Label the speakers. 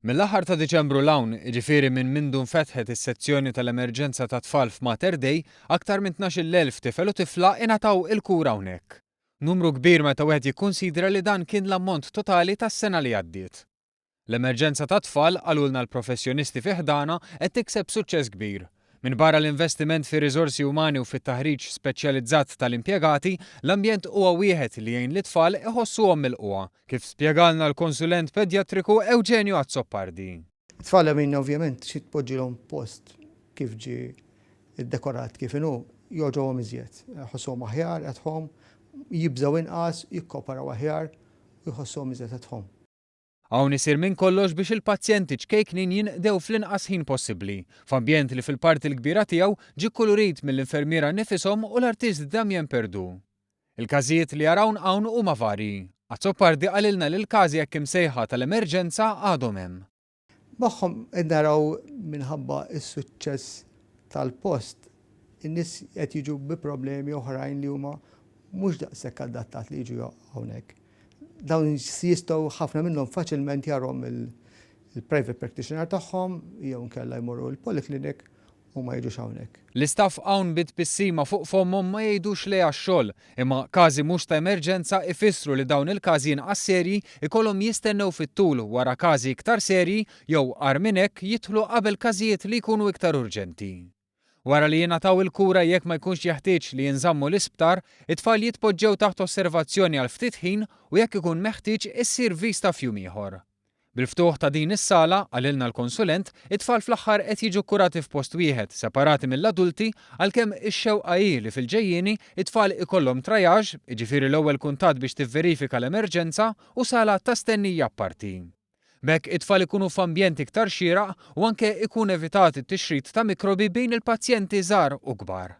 Speaker 1: Mill-aħħar ta' Diċembru l-hawn, jiġifieri minn mindu nfetħet is-sezzjoni tal-emerġenza tat tfal f'Mater Dei, aktar minn 12,000 tifel u tifla ingħataw il-kura hawnhekk. Numru kbir meta wieħed jikkunsidra li dan kien l-ammont totali tas-sena li għaddiet. L-emerġenza tat tfal għalulna l-professjonisti fi ħdana qed tikseb suċċess kbir. Minn barra l-investiment fi riżorsi umani u fit-taħriġ speċjalizzat tal-impjegati, l-ambjent huwa wieħed li jgħin lit-tfal iħossuhom milquha, kif spjegalna l-konsulent pedjatriku Eugenio Azzoppardi.
Speaker 2: Tfal minna ovvjament xi tpoġġilhom post kif ġi iddekorat kif inhu joġgħuhom iżjed. Ħossuhom aħjar at home, jibżgħu inqas, jikkoparaw aħjar u jħossuhom iżjed at home.
Speaker 1: Hawn isir minn kollox biex il-pazjenti ċkejknin jinqdew fl-inqas ħin possibbli, f'ambjent li fil-parti l-kbira tiegħu ġie kulurit mill-infermiera nifishom u l-artist Damien Perdu. Il-każijiet li jarawn hawn huma varji. Azzoppardi qalilna li l-każi jekk imsejħa tal-emerġenza għadhom hemm.
Speaker 2: Magħhom qed naraw minħabba s-suċċess tal-post, in-nies qed jiġu bi problemi oħrajn li huma mhux daqshekk adattat li jiġu hawnhekk. Dawn jistgħu ħafna minnhom faċilment jarhom il-private practitioner tagħhom jew nkella jmorru l-poliklinik u ma jiġux hawnhekk.
Speaker 1: L-istaff hawn bit-pissima fuq fomhom ma jgħidux lejha x-xogħol, imma każi mhux ta' emerġenza ifissru li dawn il-każi inqas serji ikollhom jistennew fit-tul wara każi iktar serji jew qar minn hekk jidħlu qabel każijiet li jkunu iktar urġenti. Wara li jingħataw il-kura jekk ma jkunx jeħtieġ li jinżammu l-isptar, it-tfal jitpoġġew taħt osservazzjoni għal ftit ħin u jekk ikun meħtieġ issir vista f'jum ieħor. Bil-ftuħ ta' din is-sala, għalilna l-konsulent, it-tfal fl-aħħar qed jiġu kurati f'post wieħed separati mill-adulti għalkemm ix-xewqa hi li fil-ġejjieni it-tfal ikollhom trajaġġ, jiġifieri l-ewwel kuntatt biex tivverifika l-emerġenza u sala ta' stennija apparti. B'hekk it-tfal ikunu f'ambjent iktar xieraq u anke ikun evitat it-tixrid ta' mikrobi bejn il-pazjenti żgħar u kbar.